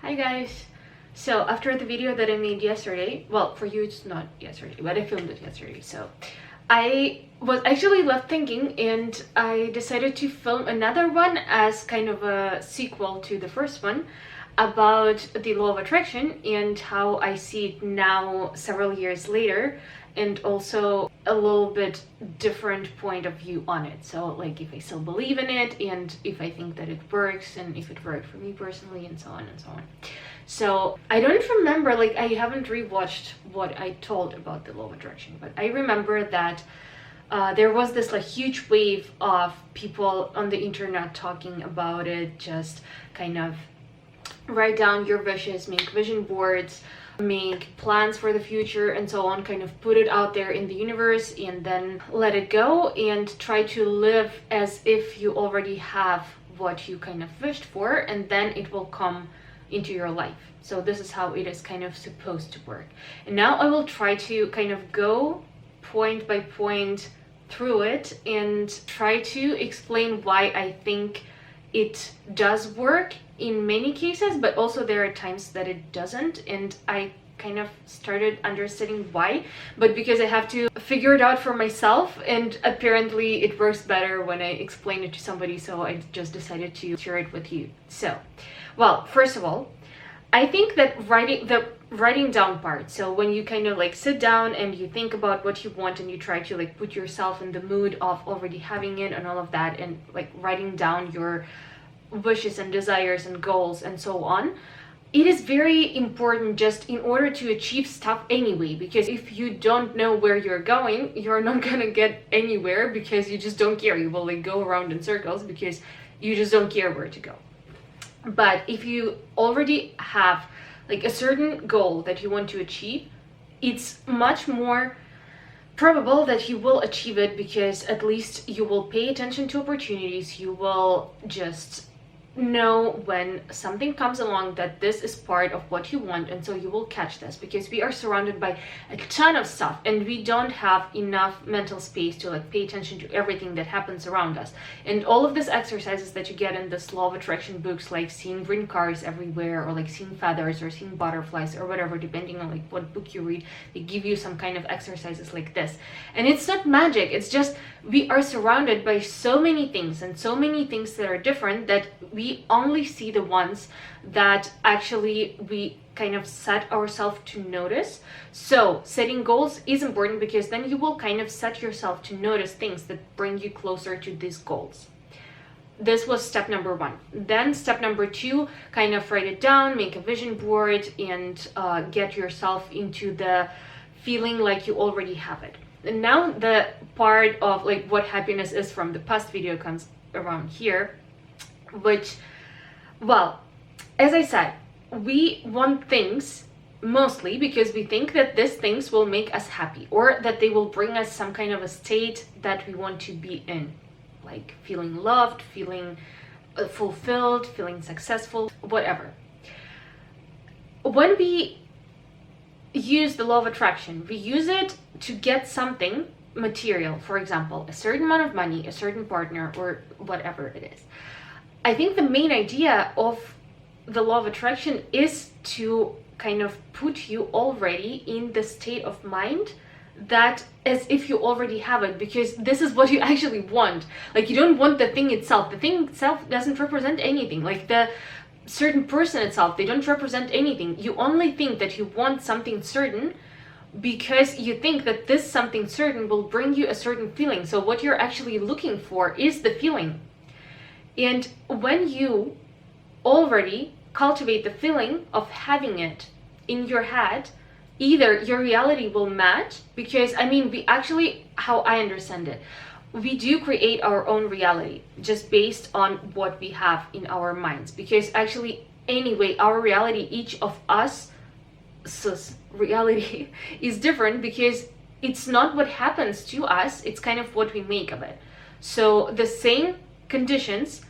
Hi guys! So after the video that I made yesterday, well, for you it's not yesterday, but I filmed it yesterday, so I was actually left thinking and I decided to film another one as kind of a sequel to the first one about the law of attraction and how I see it now several years later, and also a little bit different point of view on it. So like if I still believe in it and if I think that it works and if it worked for me personally and so on and so on. So I don't remember, like I haven't rewatched what I told about the law of attraction, but I remember that there was this like huge wave of people on the internet talking about it, just kind of write down your wishes, make vision boards, make plans for the future and so on, kind of put it out there in the universe and then let it go and try to live as if you already have what you kind of wished for, and then it will come into your life. So this is how it is kind of supposed to work. And now I will try to kind of go point by point through it and try to explain why I think it does work in many cases, but also there are times that it doesn't, and I kind of started understanding why, but because I have to figure it out for myself, and apparently it works better when I explain it to somebody, so I just decided to share it with you. So, well, first of all, I think that writing down part, so when you kind of like sit down and you think about what you want and you try to like put yourself in the mood of already having it and all of that, and like writing down your wishes and desires and goals and so on, it is very important just in order to achieve stuff anyway, because if you don't know where you're going, you're not gonna get anywhere because you just don't care. You will like go around in circles because you just don't care where to go. But if you already have like a certain goal that you want to achieve, it's much more probable that you will achieve it, because at least you will pay attention to opportunities. You will just know when something comes along that this is part of what you want, and so you will catch this, because we are surrounded by a ton of stuff and we don't have enough mental space to like pay attention to everything that happens around us. And all of these exercises that you get in this law of attraction books, like seeing green cars everywhere, or like seeing feathers, or seeing butterflies, or whatever, depending on like what book you read, they give you some kind of exercises like this. And it's not magic, it's just we are surrounded by so many things and so many things that are different, that we only see the ones that actually we kind of set ourselves to notice. So setting goals is important, because then you will kind of set yourself to notice things that bring you closer to these goals. This was step number one. Then step number two, kind of write it down, make a vision board, and get yourself into the feeling like you already have it. And now the part of like what happiness is from the past video comes around here, which, well, as I said, we want things mostly because we think that these things will make us happy, or that they will bring us some kind of a state that we want to be in, like feeling loved, feeling fulfilled, feeling successful, whatever. When we use the law of attraction, we use it to get something material, for example, a certain amount of money, a certain partner, or whatever it is. I think the main idea of the law of attraction is to kind of put you already in the state of mind that as if you already have it, because this is what you actually want. Like, you don't want the thing itself. The thing itself doesn't represent anything. Like the certain person itself, they don't represent anything. You only think that you want something certain because you think that this something certain will bring you a certain feeling. So what you're actually looking for is the feeling. And when you already cultivate the feeling of having it in your head, either your reality will match, because I mean, we actually, how I understand it, we do create our own reality just based on what we have in our minds, because actually anyway our reality, each of us reality is different, because it's not what happens to us, it's kind of what we make of it. So the same conditions,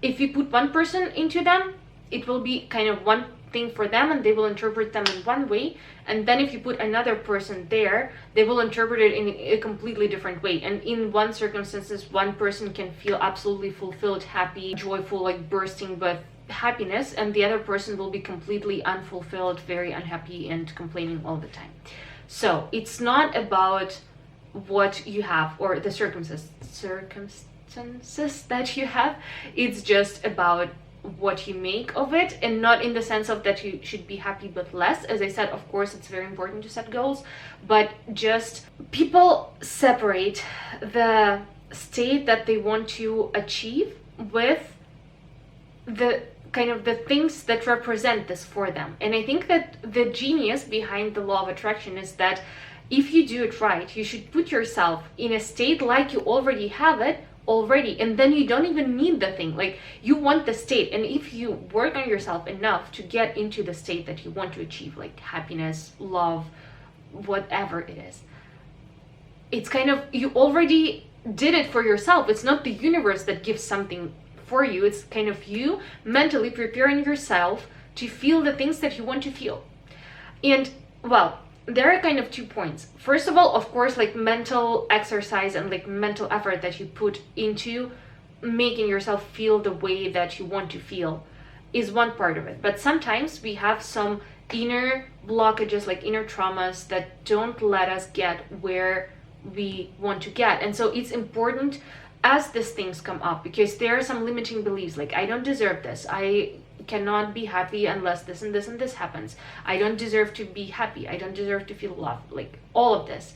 if you put one person into them, it will be kind of one thing for them and they will interpret them in one way, and then if you put another person there, they will interpret it in a completely different way. And in one circumstances, one person can feel absolutely fulfilled, happy, joyful, like bursting with happiness, and the other person will be completely unfulfilled, very unhappy, and complaining all the time. So it's not about what you have or the circumstances that you have. It's just about what you make of it, and not in the sense of that you should be happy with less. As I said, of course it's very important to set goals, but just people separate the state that they want to achieve with the kind of the things that represent this for them. And I think that the genius behind the law of attraction is that if you do it right, you should put yourself in a state like you already have it already, and then you don't even need the thing. Like, you want the state, and if you work on yourself enough to get into the state that you want to achieve, like happiness, love, whatever it is, it's kind of, you already did it for yourself. It's not the universe that gives something for you. It's kind of you mentally preparing yourself to feel the things that you want to feel. And well, there are kind of 2 points. First of all, of course, like mental exercise and like mental effort that you put into making yourself feel the way that you want to feel is one part of it. But sometimes we have some inner blockages, like inner traumas, that don't let us get where we want to get. And so it's important as these things come up, because there are some limiting beliefs, like I don't deserve this, I cannot be happy unless this and this and this happens, I don't deserve to be happy, I don't deserve to feel loved, like all of this.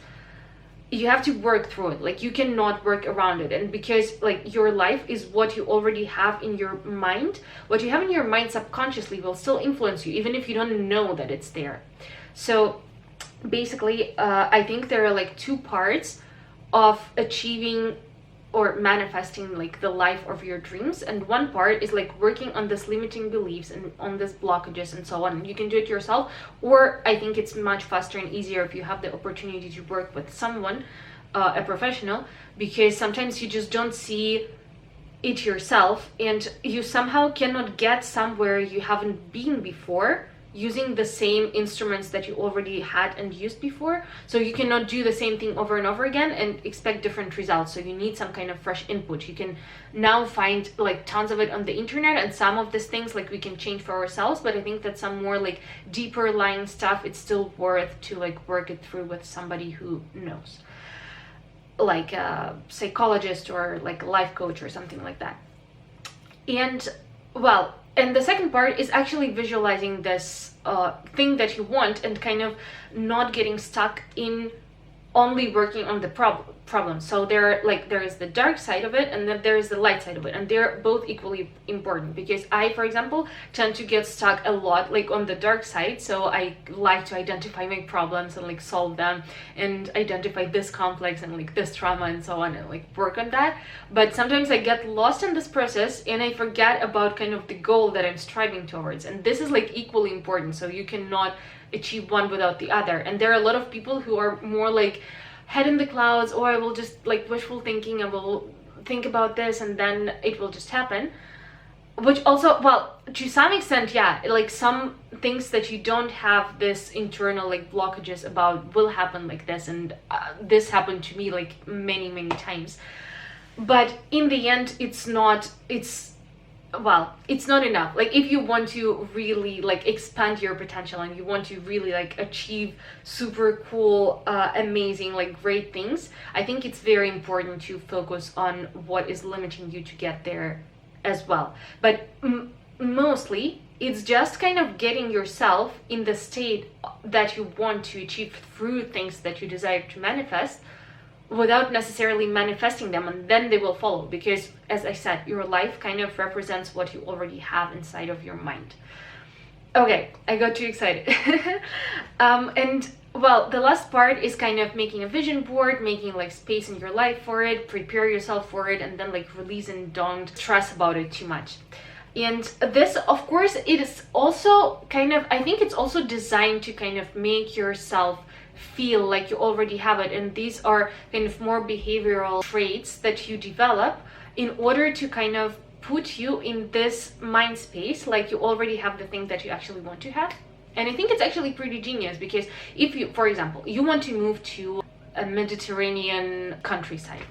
You have to work through it. Like, you cannot work around it. And because like your life is what you already have in your mind, what you have in your mind subconsciously will still influence you, even if you don't know that it's there. So basically, I think there are like 2 parts of achieving or manifesting like the life of your dreams, and one part is like working on this limiting beliefs and on this blockages and so on. You can do it yourself, or I think it's much faster and easier if you have the opportunity to work with someone, a professional, because sometimes you just don't see it yourself, and you somehow cannot get somewhere you haven't been before using the same instruments that you already had and used before. So you cannot do the same thing over and over again and expect different results. So you need some kind of fresh input. You can now find like tons of it on the internet, and some of these things like we can change for ourselves, but I think that some more like deeper lying stuff, it's still worth to like work it through with somebody who knows, like a psychologist or like a life coach or something like that. And well, and the second part is actually visualizing this thing that you want, and kind of not getting stuck in only working on the problem. So there is the dark side of it, and then there is the light side of it, and they're both equally important, because I, for example, tend to get stuck a lot like on the dark side. So I like to identify my problems and like solve them, and identify this complex and like this trauma and so on, and like work on that. But sometimes I get lost in this process and I forget about kind of the goal that I'm striving towards, and this is like equally important. So you cannot achieve one without the other. And there are a lot of people who are more like head in the clouds, or I will just like wishful thinking, I will think about this and then it will just happen, which also, well, to some extent, yeah, like some things that you don't have this internal like blockages about will happen like this, and this happened to me like many times. But in the end, it's not enough. Like, if you want to really like expand your potential, and you want to really like achieve super cool, amazing, like great things, I think it's very important to focus on what is limiting you to get there as well. But mostly it's just kind of getting yourself in the state that you want to achieve through things that you desire to manifest, without necessarily manifesting them, and then they will follow. Because, as I said, your life kind of represents what you already have inside of your mind. Okay, I got too excited. And well, the last part is kind of making a vision board, making like space in your life for it, prepare yourself for it, and then like release and don't stress about it too much. And this, of course, it is also kind of, I think it's also designed to kind of make yourself feel like you already have it. And these are kind of more behavioral traits that you develop in order to kind of put you in this mind space like you already have the thing that you actually want to have. And I think it's actually pretty genius, because if you, for example, you want to move to a Mediterranean countryside,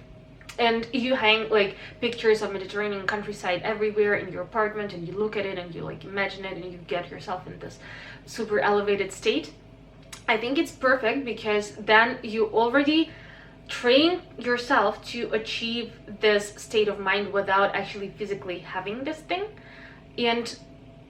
and you hang like pictures of Mediterranean countryside everywhere in your apartment, and you look at it and you like imagine it and you get yourself in this super elevated state. I think it's perfect, because then you already train yourself to achieve this state of mind without actually physically having this thing. And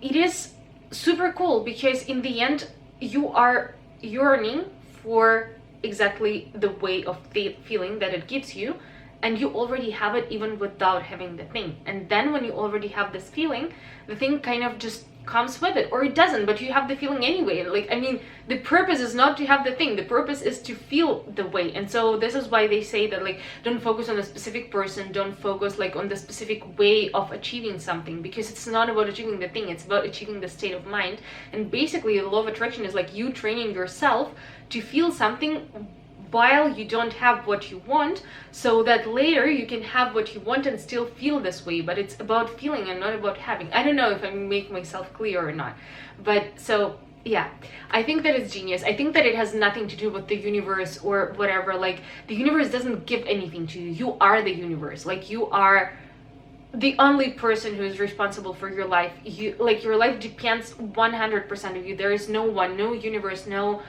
it is super cool, because in the end you are yearning for exactly the way of feeling that it gives you, and you already have it even without having the thing. And then when you already have this feeling, the thing kind of just comes with it, or it doesn't, but you have the feeling anyway. Like, I mean, the purpose is not to have the thing, the purpose is to feel the way. And so this is why they say that, like, don't focus on a specific person, don't focus like on the specific way of achieving something, because it's not about achieving the thing, it's about achieving the state of mind. And basically the law of attraction is like you training yourself to feel something while you don't have what you want, so that later you can have what you want and still feel this way. But it's about feeling and not about having. I don't know if I make myself clear or not, but so yeah, I think that it's genius. I think that it has nothing to do with the universe or whatever. Like, the universe doesn't give anything to you. You are the universe. Like, you are the only person who is responsible for your life. You, like, your life depends 100% of you. There is no one, no universe, no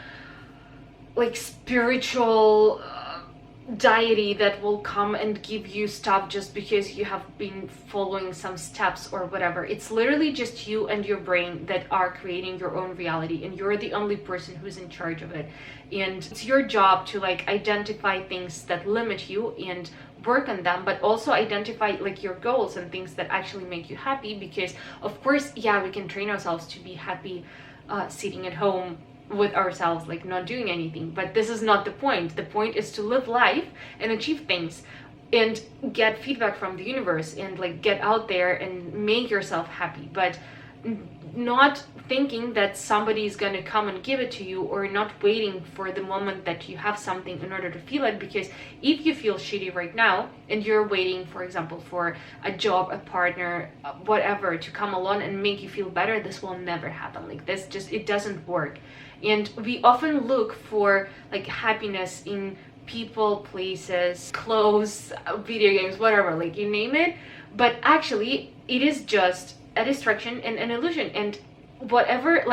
like spiritual deity that will come and give you stuff just because you have been following some steps or whatever. It's literally just you and your brain that are creating your own reality, and you're the only person who's in charge of it. And it's your job to like identify things that limit you and work on them, but also identify like your goals and things that actually make you happy. Because of course, yeah, we can train ourselves to be happy sitting at home with ourselves, like not doing anything, but this is not the point. The point is to live life and achieve things and get feedback from the universe and like get out there and make yourself happy, but not thinking that somebody is going to come and give it to you, or not waiting for the moment that you have something in order to feel it. Because if you feel shitty right now and you're waiting, for example, for a job, a partner, whatever, to come along and make you feel better, this will never happen. Like, this just, it doesn't work. And we often look for like happiness in people, places, clothes, video games, whatever, like you name it. But actually it is just a distraction and an illusion. And whatever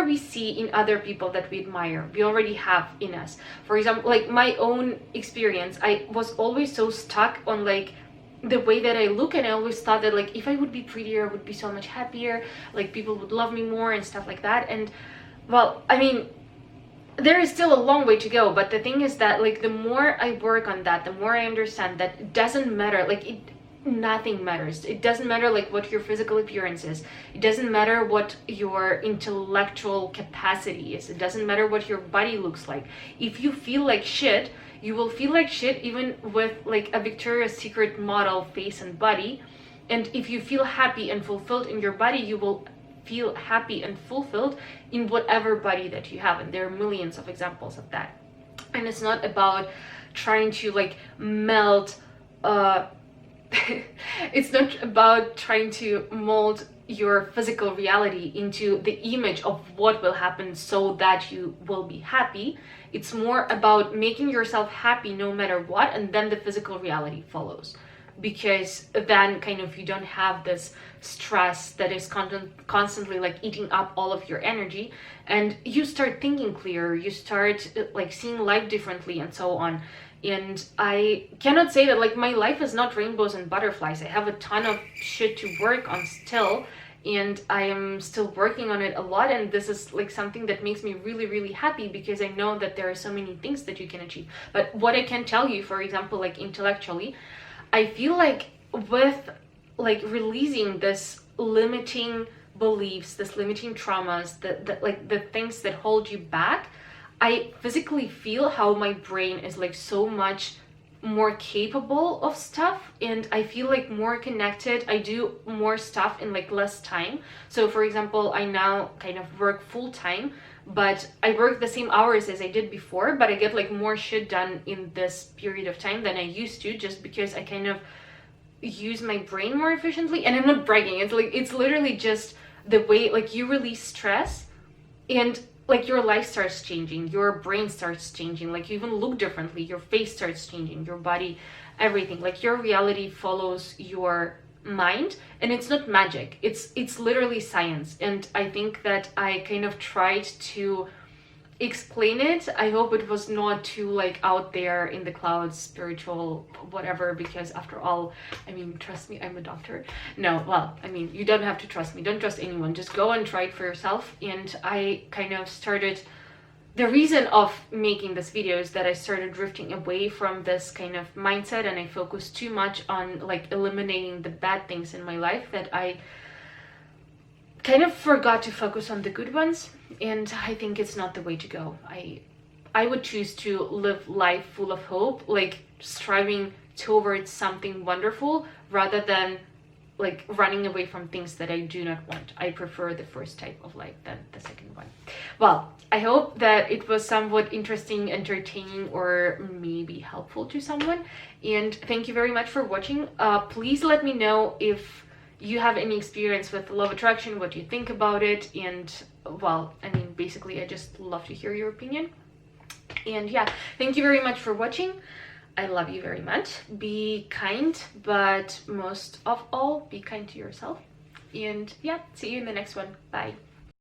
we see in other people that we admire, we already have in us. For example, like my own experience, I was always so stuck on like the way that I look, and I always thought that like if I would be prettier, I would be so much happier, like people would love me more and stuff like that. And well, I mean, there is still a long way to go, but the thing is that like the more I work on that, the more I understand that it doesn't matter. Like, nothing matters. It doesn't matter like what your physical appearance is. It doesn't matter what your intellectual capacity is. It doesn't matter what your body looks like. If you feel like shit, you will feel like shit even with like a Victoria's Secret model face and body. And if you feel happy and fulfilled in your body, you will feel happy and fulfilled in whatever body that you have. And there are millions of examples of that. And it's not about trying to like melt it's not about trying to mold your physical reality into the image of what will happen so that you will be happy. It's more about making yourself happy no matter what, and then the physical reality follows. Because then kind of you don't have this stress that is constantly like eating up all of your energy, and you start thinking clearer, you start like seeing life differently and so on. And I cannot say that like my life is not rainbows and butterflies. I have a ton of shit to work on still, and I am still working on it a lot. And this is like something that makes me really, really happy, because I know that there are so many things that you can achieve. But what I can tell you, for example, like intellectually, I feel like with like releasing this limiting beliefs, this limiting traumas, that like the things that hold you back, I physically feel how my brain is like so much more capable of stuff, and I feel like more connected. I do more stuff in like less time. So for example, I now kind of work full time, but I work the same hours as I did before, but I get like more shit done in this period of time than I used to, just because I kind of use my brain more efficiently. And I'm not bragging, it's like, it's literally just the way like you release stress and like your life starts changing, your brain starts changing, like you even look differently, your face starts changing, your body, everything. Like your reality follows your mind, and it's not magic, it's literally science. And I think that I kind of tried to explain it. I hope it was not too like out there in the clouds, spiritual, whatever, because after all, I mean, trust me, I'm a doctor. No, well, I mean, you don't have to trust me, don't trust anyone, just go and try it for yourself. And I kind of started, the reason of making this video is that I started drifting away from this kind of mindset, and I focused too much on like eliminating the bad things in my life, that I kind of forgot to focus on the good ones. And I think it's not the way to go. I would choose to live life full of hope, like striving towards something wonderful, rather than like running away from things that I do not want. I prefer the first type of life than the second one. Well, I hope that it was somewhat interesting, entertaining, or maybe helpful to someone. And thank you very much for watching. Please let me know if you have any experience with law of attraction, what you think about it. And well, I mean, basically I just love to hear your opinion. And yeah, thank you very much for watching. I love you very much. Be kind, but most of all, be kind to yourself. And yeah, see you in the next one. Bye.